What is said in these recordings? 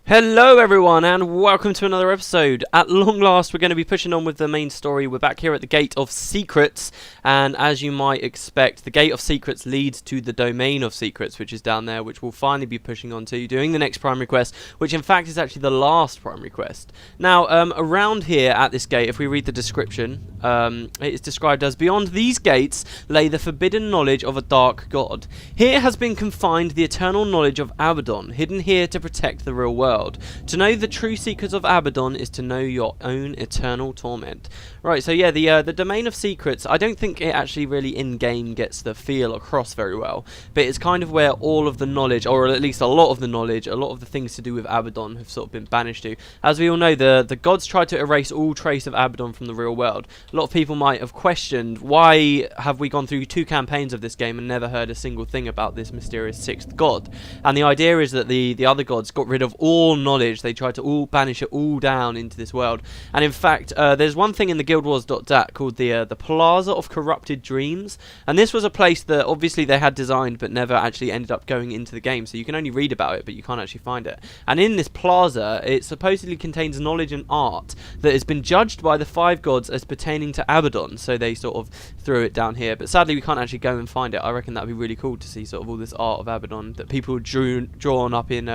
Hello everyone and welcome to another episode. At long last we're going to be pushing on with the main story. We're back here at the Gate of Secrets, and as you might expect, the Gate of Secrets leads to the Domain of Secrets, which is down there, which we'll finally be pushing on to, doing the next primary quest, which in fact is actually the last primary quest. Now around here at this gate, if we read the description, it is described as: beyond these gates lay the forbidden knowledge of a dark god. Here has been confined the eternal knowledge of Abaddon, hidden here to protect the real world. To know the true secrets of Abaddon is to know your own eternal torment. Right, so yeah, the Domain of Secrets, I don't think it actually really in-game gets the feel across very well, but it's kind of where all of the knowledge, or at least a lot of the knowledge, a lot of the things to do with Abaddon have sort of been banished to. As we all know, the gods tried to erase all trace of Abaddon from the real world. A lot of people might have questioned, why have we gone through 2 campaigns of this game and never heard a single thing about this mysterious 6th god? And the idea is that the other gods got rid of all knowledge. They tried to all banish it all down into this world. And in fact, there's one thing in the guildwars.dat called the Plaza of Corrupted Dreams, and this was a place that obviously they had designed but never actually ended up going into the game, so you can only read about it but you can't actually find it. And in this plaza, it supposedly contains knowledge and art that has been judged by the 5 gods as pertaining to Abaddon, so they sort of threw it down here, but sadly we can't actually go and find it. I reckon that would be really cool to see sort of all this art of Abaddon that people drawn up in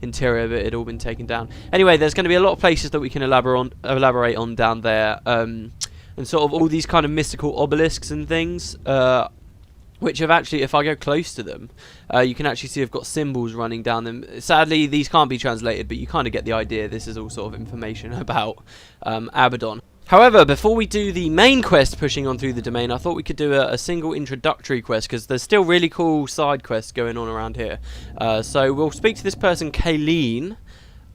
interior, but it had all been taken down. Anyway, there's going to be a lot of places that we can elaborate on down there, and sort of all these kind of mystical obelisks and things, which have actually, if I go close to them, you can actually see I've got symbols running down them. Sadly, these can't be translated, but you kind of get the idea. This is all sort of information about Abaddon. However, before we do the main quest pushing on through the domain, I thought we could do a single introductory quest, because there's still really cool side quests going on around here. So we'll speak to this person, Kayleen,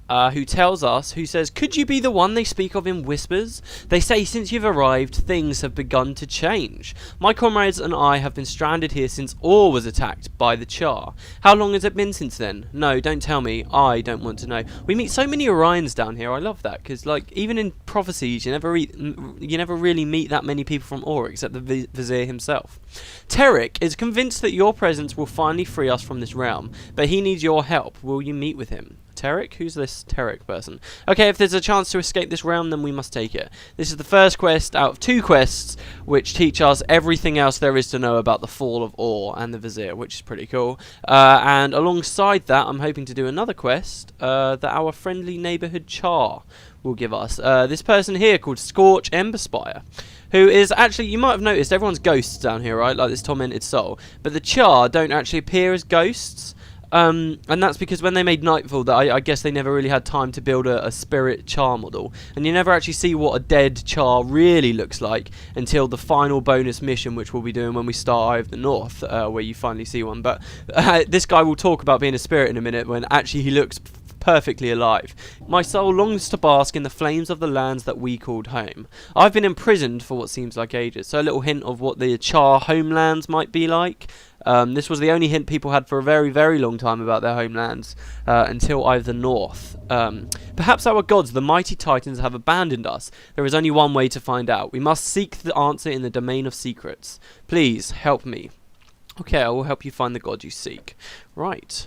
who says, could you be the one they speak of in whispers? They say since you've arrived, things have begun to change. My comrades and I have been stranded here since Ur was attacked by the Char. How long has it been since then? No, don't tell me. I don't want to know. We meet so many Orions down here. I love that, because like even in prophecies, you never really meet that many people from Ur except the Vizier himself. Terrik is convinced that your presence will finally free us from this realm, but he needs your help. Will you meet with him? Terrik? Who's this Terrik person? Okay, if there's a chance to escape this realm, then we must take it. This is the first quest out of 2 quests which teach us everything else there is to know about the fall of Ur and the Vizier, which is pretty cool. And alongside that, I'm hoping to do another quest that our friendly neighbourhood Char will give us. This person here called Scorch Emberspire, who is actually, you might have noticed, everyone's ghosts down here, right? Like this tormented soul. But the Char don't actually appear as ghosts. And that's because when they made Nightfall, I guess they never really had time to build a spirit Char model, and you never actually see what a dead Char really looks like until the final bonus mission, which we'll be doing when we start Eye of the North, where you finally see one. But this guy will talk about being a spirit in a minute, when actually he looks perfectly alive. My soul longs to bask in the flames of the lands that we called home. I've been imprisoned for what seems like ages, so a little hint of what the Char homelands might be like. This was the only hint people had for a very, very long time about their homelands, until Eye of the North. Perhaps our gods, the mighty titans, have abandoned us. There is only one way to find out. We must seek the answer in the Domain of Secrets. Please, help me. Okay, I will help you find the god you seek. Right.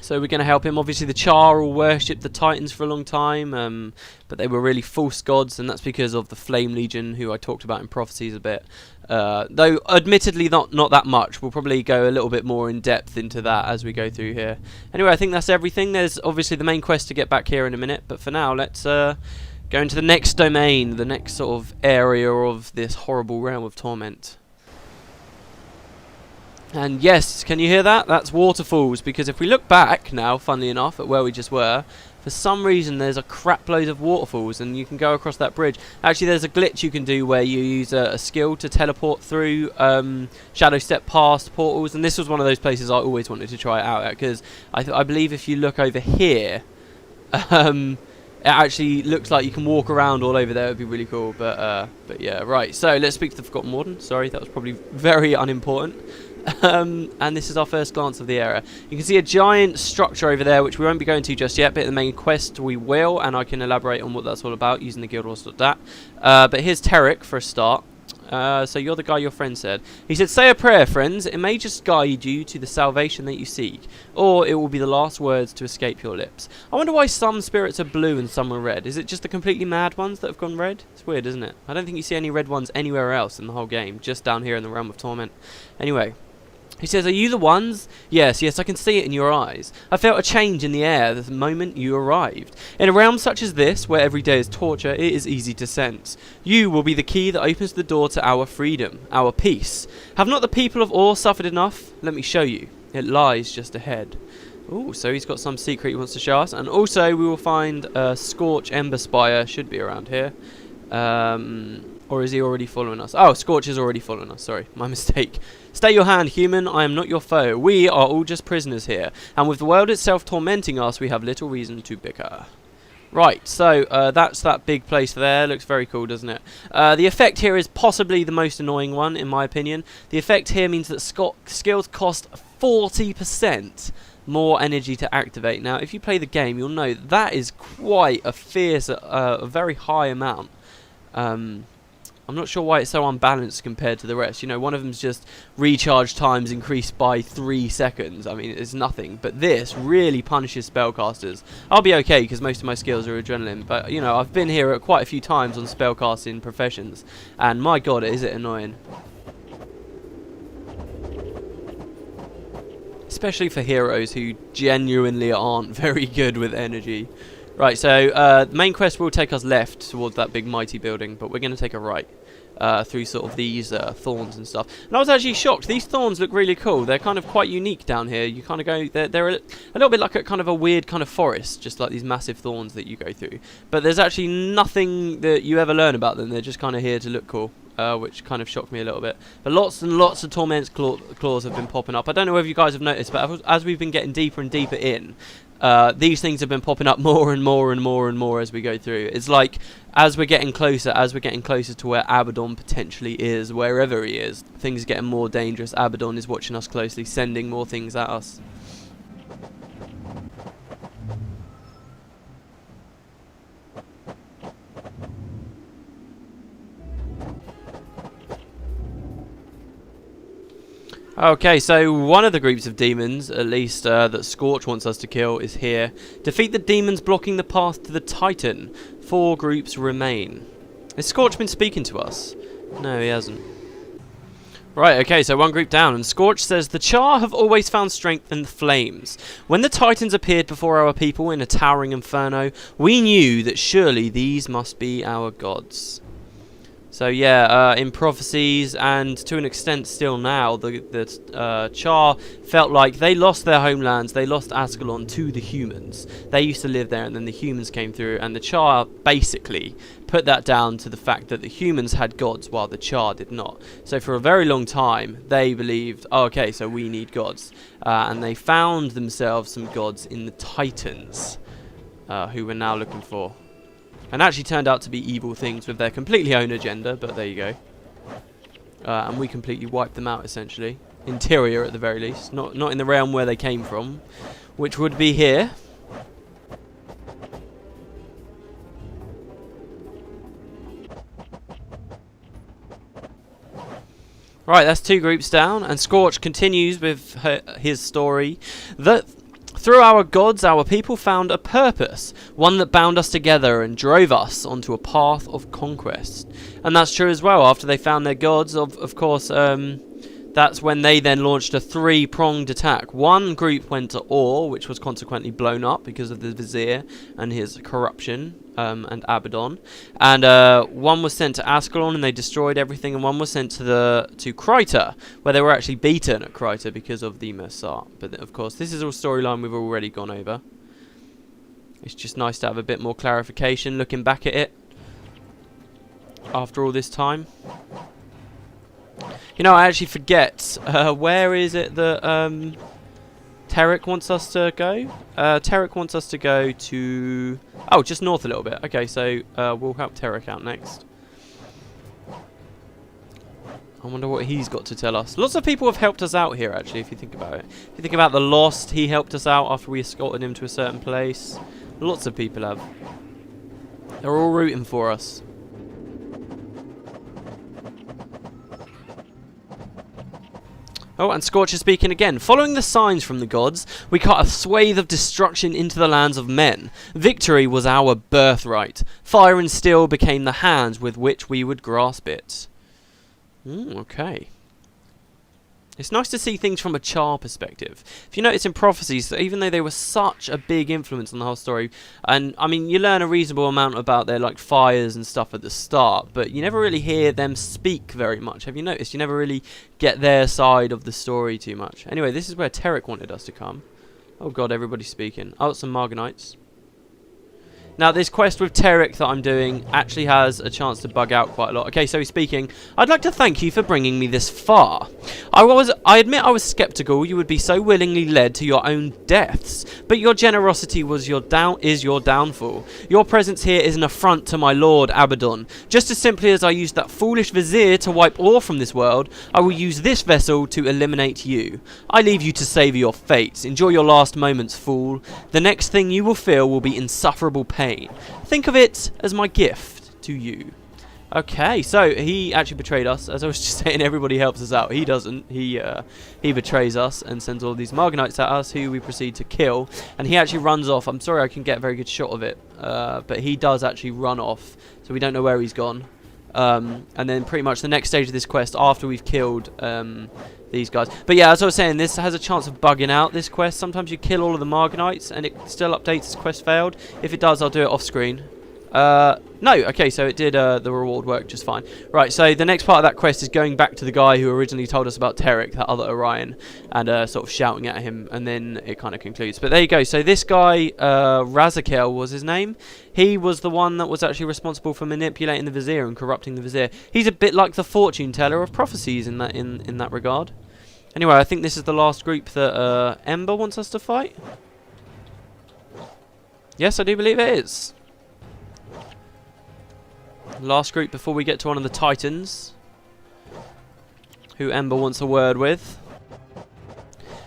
So we're going to help him. Obviously the Char all worshipped the Titans for a long time, but they were really false gods, and that's because of the Flame Legion, who I talked about in Prophecies a bit. Though admittedly not that much. We'll probably go a little bit more in depth into that as we go through here. Anyway, I think that's everything. There's obviously the main quest to get back here in a minute, but for now let's go into the next domain, the next sort of area of this horrible realm of torment. And yes, can you hear that? That's waterfalls, because if we look back now, funnily enough, at where we just were, for some reason there's a crap load of waterfalls, and you can go across that bridge. Actually, there's a glitch you can do where you use a skill to teleport through shadow step past portals, and this was one of those places I always wanted to try it out at, because I believe if you look over here, it actually looks like you can walk around all over there. It would be really cool, but yeah, right. So let's speak to the Forgotten Warden. Sorry, that was probably very unimportant. And this is our first glance of the area. You can see a giant structure over there, which we won't be going to just yet, but in the main quest we will, and I can elaborate on what that's all about using the guildwars.dat. But here's Terrik for a start. So you're the guy your friend said. He said, say a prayer, friends. It may just guide you to the salvation that you seek, or it will be the last words to escape your lips. I wonder why some spirits are blue and some are red. Is it just the completely mad ones that have gone red? It's weird, isn't it? I don't think you see any red ones anywhere else in the whole game, just down here in the Realm of Torment. Anyway. He says, are you the ones? Yes, I can see it in your eyes. I felt a change in the air the moment you arrived. In a realm such as this, where every day is torture, it is easy to sense. You will be the key that opens the door to our freedom, our peace. Have not the people of Or suffered enough? Let me show you. It lies just ahead. Ooh, so he's got some secret he wants to show us. And also, we will find Scorch Ember Spire, should be around here. Or is he already following us? Oh, Scorch is already following us. Sorry, my mistake. Stay your hand, human. I am not your foe. We are all just prisoners here. And with the world itself tormenting us, we have little reason to bicker. Right, so that's that big place there. Looks very cool, doesn't it? The effect here is possibly the most annoying one, in my opinion. The effect here means that skills cost 40% more energy to activate. Now, if you play the game, you'll know that is quite a fierce, a very high amount. I'm not sure why it's so unbalanced compared to the rest. You know, one of them's just recharge times increased by 3 seconds. I mean, it's nothing. But this really punishes spellcasters. I'll be okay because most of my skills are adrenaline. But, you know, I've been here quite a few times on spellcasting professions. And my god, is it annoying. Especially for heroes who genuinely aren't very good with energy. Right, so the main quest will take us left towards that big mighty building, but we're going to take a right through sort of these thorns and stuff. And I was actually shocked. These thorns look really cool. They're kind of quite unique down here. You kind of go, they're a little bit like a kind of a weird kind of forest, just like these massive thorns that you go through. But there's actually nothing that you ever learn about them. They're just kind of here to look cool. Which kind of shocked me a little bit. But lots and lots of Torment's claws have been popping up. I don't know whether you guys have noticed, but as we've been getting deeper and deeper in, these things have been popping up more and more and more and more as we go through. It's like as we're getting closer to where Abaddon potentially is, wherever he is, things are getting more dangerous. Abaddon is watching us closely, sending more things at us. Okay, so one of the groups of demons, at least that Scorch wants us to kill, is here. Defeat the demons blocking the path to the Titan. 4 groups remain. Has Scorch been speaking to us? No, he hasn't. Right, okay, so one group down, and Scorch says, the Char have always found strength in the flames. When the Titans appeared before our people in a towering inferno, we knew that surely these must be our gods. So yeah, in prophecies and to an extent still now, the Char felt like they lost their homelands, they lost Ascalon to the humans. They used to live there and then the humans came through, and the Char basically put that down to the fact that the humans had gods while the Char did not. So for a very long time they believed, oh, okay, so we need gods. And they found themselves some gods in the Titans, who we're now looking for. And actually turned out to be evil things with their completely own agenda, but there you go. And we completely wiped them out, essentially. Interior, at the very least. Not in the realm where they came from, which would be here. Right, that's 2 groups down, and Scorch continues with his story that through our gods, our people found a purpose, one that bound us together and drove us onto a path of conquest. And that's true as well. After they found their gods, of course, that's when they then launched a 3-pronged attack. One group went to Or, which was consequently blown up because of the Vizier and his corruption, and Abaddon. And one was sent to Ascalon and they destroyed everything, and one was sent to Kryta, where they were actually beaten at Kryta because of the Messar. But of course, this is all storyline we've already gone over. It's just nice to have a bit more clarification looking back at it after all this time. You know, I actually forget, where is it that Terek wants us to go? Terek wants us to go to... Oh, just north a little bit. Okay, so we'll help Terek out next. I wonder what he's got to tell us. Lots of people have helped us out here, actually, if you think about it. If you think about the Lost, he helped us out after we escorted him to a certain place. Lots of people have. They're all rooting for us. Oh, and Scorch is speaking again. Following the signs from the gods, we cut a swathe of destruction into the lands of men. Victory was our birthright. Fire and steel became the hands with which we would grasp it. Okay. It's nice to see things from a Char perspective. If you notice in Prophecies, that even though they were such a big influence on the whole story, and I mean, you learn a reasonable amount about their like fires and stuff at the start, but you never really hear them speak very much. Have you noticed? You never really get their side of the story too much. Anyway, this is where Terek wanted us to come. Oh god, everybody's speaking. Oh, some Marganites. Now, this quest with Terek that I'm doing actually has a chance to bug out quite a lot. Okay, so he's speaking. I'd like to thank you for bringing me this far. I admit I was skeptical you would be so willingly led to your own deaths, but your generosity is your downfall. Your presence here is an affront to my lord Abaddon. Just as simply as I used that foolish Vizier to wipe all from this world, I will use this vessel to eliminate you. I leave you to savour your fate. Enjoy your last moments, fool. The next thing you will feel will be insufferable pain. Think of it as my gift to you. Okay, so he actually betrayed us. As I was just saying, everybody helps us out. He doesn't. He betrays us and sends all these Marganites at us, who we proceed to kill. And he actually runs off. I'm sorry I can get a very good shot of it, but he does actually run off. So we don't know where he's gone. And then pretty much the next stage of this quest, after we've killed these guys. But yeah, as I was saying, this has a chance of bugging out, this quest. Sometimes you kill all of the Marganites and it still updates as quest failed. If it does, I'll do it off screen. No, okay, so it did the reward work just fine. Right, so the next part of that quest is going back to the guy who originally told us about Terek, that other Orion, and sort of shouting at him, and then it kind of concludes. But there you go. So this guy, Razakel was his name. He was the one that was actually responsible for manipulating the Vizier and corrupting the Vizier. He's a bit like the fortune teller of Prophecies in that regard. Anyway, I think this is the last group that Ember wants us to fight. Yes, I do believe it is. Last group before we get to one of the Titans, who Ember wants a word with.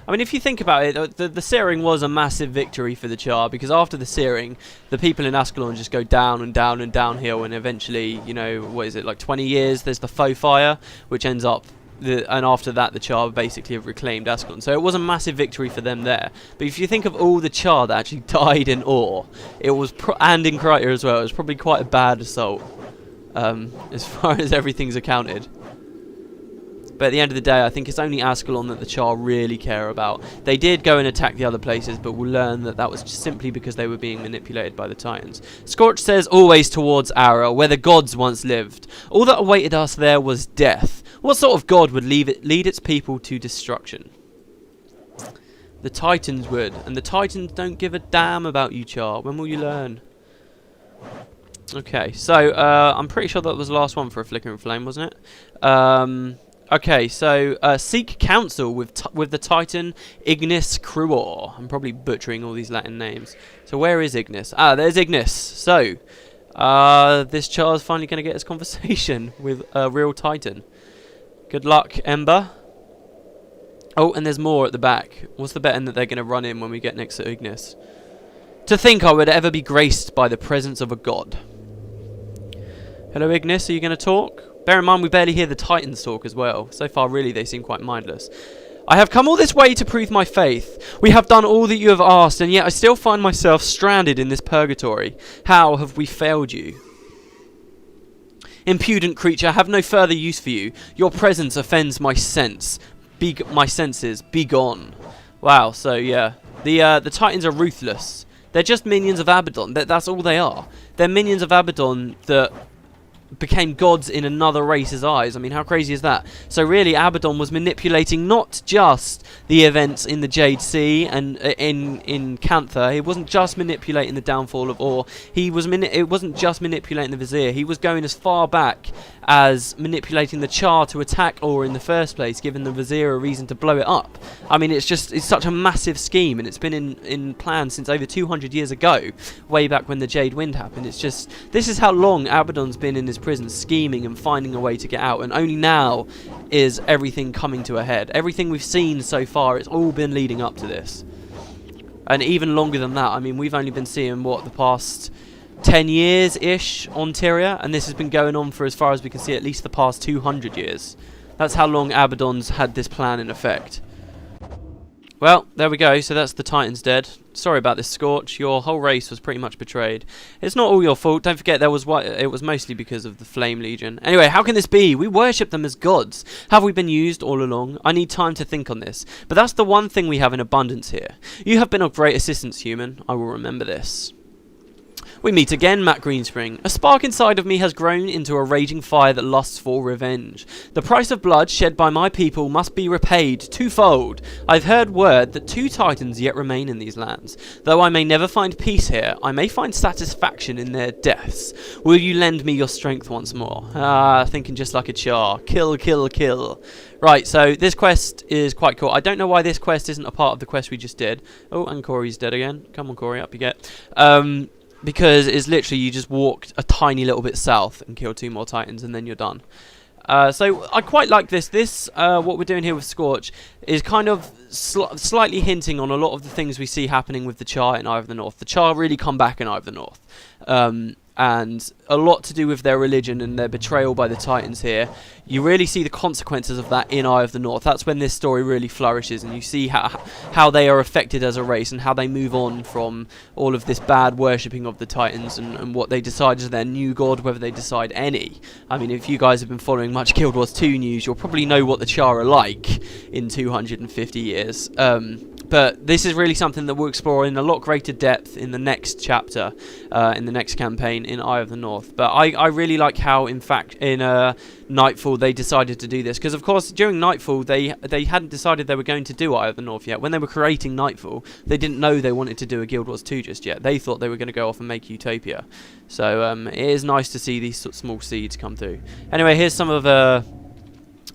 I mean, if you think about it, the searing was a massive victory for the Char, because after the searing, the people in Ascalon just go down and down and downhill, and eventually, you know, what is it, like 20 years, there's the faux fire, which ends up, and after that, the Char basically have reclaimed Ascalon. So it was a massive victory for them there. But if you think of all the Char that actually died in Ur, it was, and in Kryta as well, it was probably quite a bad assault. As far as everything's accounted. But at the end of the day, I think it's only Ascalon that the Char really care about. They did go and attack the other places, but we'll learn that that was just simply because they were being manipulated by the Titans. Scorch says, always towards Ara, where the gods once lived. All that awaited us there was death. What sort of god would lead its people to destruction? The Titans would, and the Titans don't give a damn about you, Char. When will you learn? Okay, so I'm pretty sure that was the last one for a flickering flame, wasn't it? Okay, so seek counsel with the Titan Ignis Cruor. I'm probably butchering all these Latin names. So where is Ignis? Ah, there's Ignis. So this Char's finally going to get his conversation with a real Titan. Good luck, Ember. Oh, and there's more at the back. What's the betting that they're going to run in when we get next to Ignis? To think I would ever be graced by the presence of a god. Hello, Ignis, are you going to talk? Bear in mind, we barely hear the Titans talk as well. So far, really, they seem quite mindless. I have come all this way to prove my faith. We have done all that you have asked, and yet I still find myself stranded in this purgatory. How have we failed you? Impudent creature, I have no further use for you. Your presence offends my sense. My senses, be gone. Wow, so yeah. The Titans are ruthless. They're just minions of Abaddon. That's all they are. They're minions of Abaddon that became gods in another race's eyes. I mean, how crazy is that? So really, Abaddon was manipulating not just the events in the Jade Sea and in Cantha. He wasn't just manipulating the downfall of Ur. It wasn't just manipulating the Vizier. He was going as far back as manipulating the Char to attack Ur in the first place, giving the Vizier a reason to blow it up. I mean, it's such a massive scheme, and it's been in plan since over 200 years ago, way back when the Jade Wind happened. It's just, this is how long Abaddon's been in his prison, scheming and finding a way to get out, and only now is everything coming to a head. Everything we've seen so far, it's all been leading up to this, and even longer than that. I mean, we've only been seeing the past 10 years ish on Tyria, and this has been going on for, as far as we can see, at least the past 200 years. That's how long Abaddon's had this plan in effect. Well, there we go. So that's the Titans dead. Sorry about this, Scorch. Your whole race was pretty much betrayed. It's not all your fault. Don't forget, it was mostly because of the Flame Legion. Anyway, how can this be? We worship them as gods. Have we been used all along? I need time to think on this. But that's the one thing we have in abundance here. You have been of great assistance, human. I will remember this. We meet again, Matt Greenspring. A spark inside of me has grown into a raging fire that lusts for revenge. The price of blood shed by my people must be repaid twofold. I've heard word that 2 titans yet remain in these lands. Though I may never find peace here, I may find satisfaction in their deaths. Will you lend me your strength once more? Ah, thinking just like a char. Kill, kill, kill. Right, so this quest is quite cool. I don't know why this quest isn't a part of the quest we just did. Oh, and Corey's dead again. Come on, Corey, up you get. Because it's literally you just walked a tiny little bit south and killed 2 more titans and then you're done. So I quite like this. What we're doing here with Scorch is kind of slightly hinting on a lot of the things we see happening with the Char in Eye of the North. The Char really come back in Eye of the North. And a lot to do with their religion and their betrayal by the Titans here. You really see the consequences of that in Eye of the North. That's when this story really flourishes, and you see how they are affected as a race and how they move on from all of this bad worshipping of the Titans and what they decide is their new god, whether they decide any. I mean, if you guys have been following much Guild Wars 2 news, you'll probably know what the Char are like in 250 years. But this is really something that we'll explore in a lot greater depth in the next chapter, in the next campaign in Eye of the North. But I really like how, in fact, in Nightfall they decided to do this. Because, of course, during Nightfall they hadn't decided they were going to do Eye of the North yet. When they were creating Nightfall, they didn't know they wanted to do a Guild Wars 2 just yet. They thought they were going to go off and make Utopia. So it is nice to see these sort of small seeds come through. Anyway, here's some of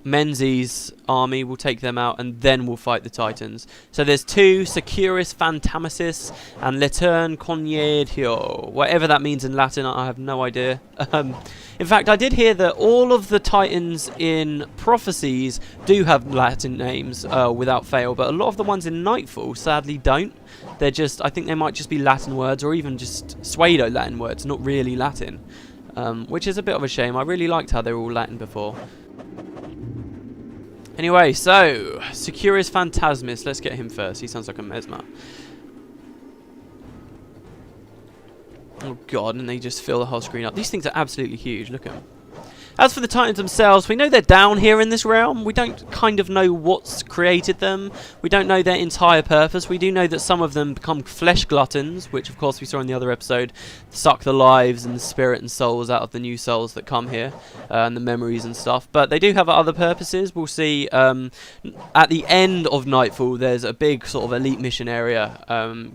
Menzies' army. We'll take them out and then we'll fight the Titans. So there's 2, Securis Phantamesis and Letern Conyedio. Whatever that means in Latin, I have no idea. In fact, I did hear that all of the Titans in Prophecies do have Latin names without fail, but a lot of the ones in Nightfall sadly don't. They're just, I think they might just be Latin words or even just pseudo-Latin words, not really Latin. Which is a bit of a shame. I really liked how they were all Latin before. Anyway, so, Securis Phantasmus. Let's get him first. He sounds like a mesmer. Oh god, and they just fill the whole screen up. These things are absolutely huge. Look at them. As for the Titans themselves, we know they're down here in this realm. We don't kind of know what's created them. We don't know their entire purpose. We do know that some of them become flesh gluttons, which of course we saw in the other episode, suck the lives and the spirit and souls out of the new souls that come here, and the memories and stuff. But they do have other purposes. We'll see at the end of Nightfall, there's a big sort of elite mission area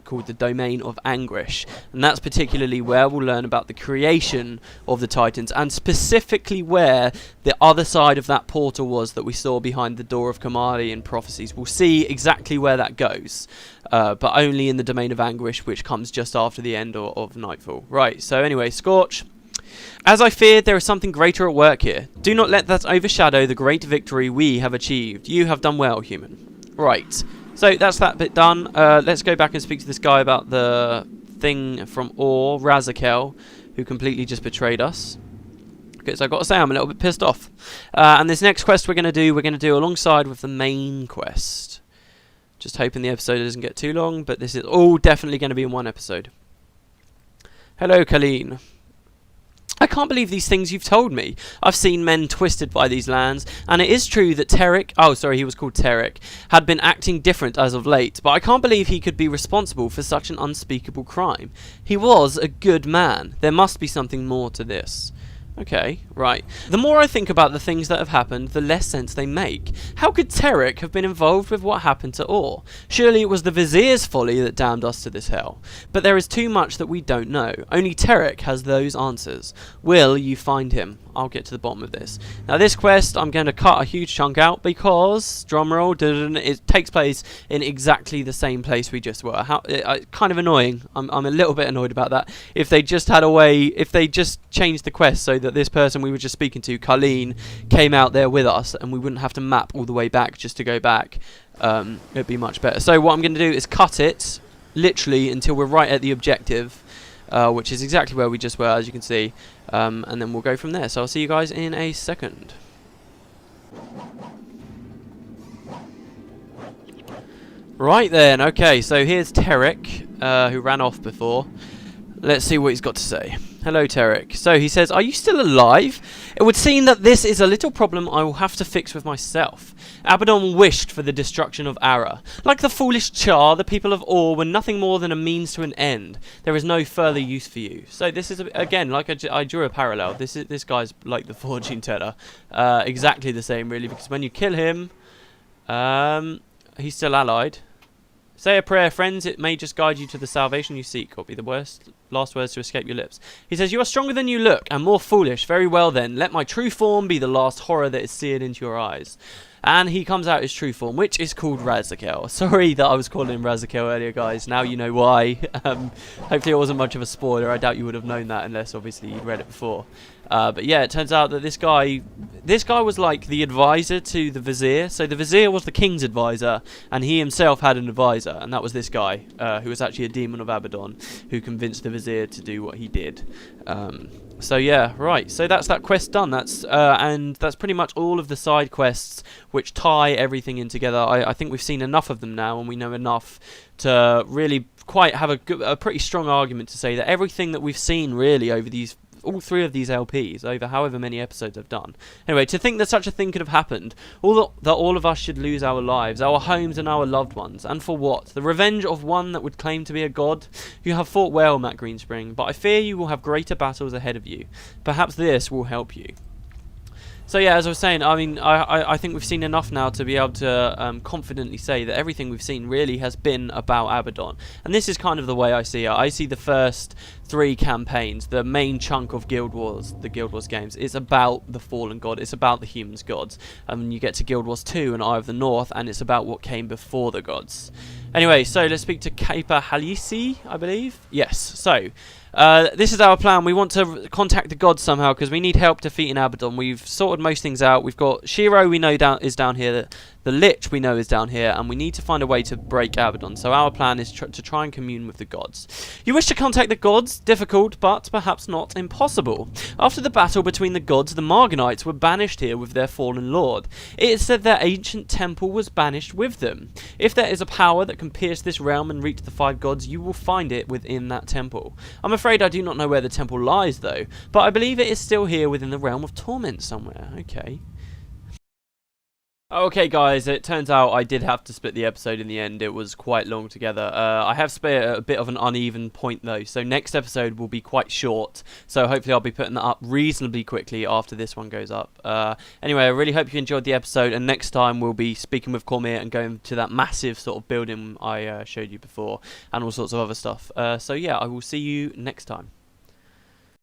called the Domain of Anguish. And that's particularly where we'll learn about the creation of the Titans, and specifically where the other side of that portal was that we saw behind the door of Kamali in Prophecies. We'll see exactly where that goes, but only in the Domain of Anguish, which comes just after the end of Nightfall. Right, so anyway, Scorch. As I feared, there is something greater at work here. Do not let that overshadow the great victory we have achieved. You have done well, human. Right, so that's that bit done. Let's go back and speak to this guy about the thing from Or, Razakel, who completely just betrayed us. Because I've got to say, I'm a little bit pissed off. And this next quest we're going to do alongside with the main quest. Just hoping the episode doesn't get too long, but this is all definitely going to be in one episode. Hello, Colleen. I can't believe these things you've told me. I've seen men twisted by these lands, and it is true that Terek, oh sorry, he was called Terek, had been acting different as of late, but I can't believe he could be responsible for such an unspeakable crime. He was a good man. There must be something more to this. Okay, right. The more I think about the things that have happened, the less sense they make. How could Terek have been involved with what happened to Or? Surely it was the Vizier's folly that damned us to this hell. But there is too much that we don't know. Only Terek has those answers. Will you find him? I'll get to the bottom of this. Now this quest, I'm going to cut a huge chunk out because, drumroll, it takes place in exactly the same place we just were. Kind of annoying. I'm a little bit annoyed about that. If they just had a way, if they just changed the quest so that this person we were just speaking to, Colleen, came out there with us and we wouldn't have to map all the way back just to go back, it'd be much better. So what I'm going to do is cut it, literally, until we're right at the objective. Which is exactly where we just were, as you can see, and then we'll go from there. So I'll see you guys in a second. Right then, okay, so here's Tarek, who ran off before. Let's see what he's got to say. Hello, Tarek. So he says, are you still alive? It would seem that this is a little problem I will have to fix with myself. Abaddon wished for the destruction of Ara. Like the foolish Char, the people of Or were nothing more than a means to an end. There is no further use for you. So this is, again, like I drew a parallel. This guy's like the fortune teller. Exactly the same, really, because when you kill him, he's still allied. Say a prayer, friends. It may just guide you to the salvation you seek, or be the last words to escape your lips. He says, you are stronger than you look, and more foolish. Very well then. Let my true form be the last horror that is seared into your eyes. And he comes out his true form, which is called Razakel. Sorry that I was calling him Razakel earlier, guys. Now you know why. Hopefully it wasn't much of a spoiler. I doubt you would have known that unless, obviously, you'd read it before. But yeah, it turns out that this guy was like the advisor to the Vizier. So the Vizier was the king's advisor, and he himself had an advisor, and that was this guy, who was actually a demon of Abaddon, who convinced the Vizier to do what he did. So yeah, right. So that's that quest done. And that's pretty much all of the side quests which tie everything in together. I think we've seen enough of them now, and we know enough to really quite have a pretty strong argument to say that everything that we've seen really over all three of these LPs, over however many episodes I've done. Anyway, to think that such a thing could have happened, that all of us should lose our lives, our homes and our loved ones, and for what? The revenge of one that would claim to be a god? You have fought well, Matt Greenspring, but I fear you will have greater battles ahead of you. Perhaps this will help you. So yeah, as I was saying, I mean, I think we've seen enough now to be able to confidently say that everything we've seen really has been about Abaddon. And this is kind of the way I see it. I see the first 3 campaigns, the main chunk of Guild Wars, the Guild Wars games, it's about the fallen god, it's about the humans gods. And you get to Guild Wars 2 and Eye of the North, and it's about what came before the gods. Anyway, so let's speak to Kaipa Halisi, I believe. Yes, so this is our plan. We want to contact the gods somehow because we need help defeating Abaddon. We've sorted most things out. We've got Shiro, we know is down here. The Lich, we know, is down here. And we need to find a way to break Abaddon. So our plan is to try and commune with the gods. You wish to contact the gods? Difficult, but perhaps not impossible. After the battle between the gods, the Marganites were banished here with their fallen lord. It is said their ancient temple was banished with them. If there is a power that can pierce this realm and reach the 5 gods, you will find it within that temple. I'm afraid I do not know where the temple lies, though, but I believe it is still here within the realm of torment somewhere. Okay. Okay, guys, it turns out I did have to split the episode in the end. It was quite long together. I have split a bit of an uneven point, though, so next episode will be quite short. So hopefully I'll be putting that up reasonably quickly after this one goes up. Anyway, I really hope you enjoyed the episode, and next time we'll be speaking with Cormier and going to that massive sort of building I showed you before, and all sorts of other stuff. So yeah, I will see you next time.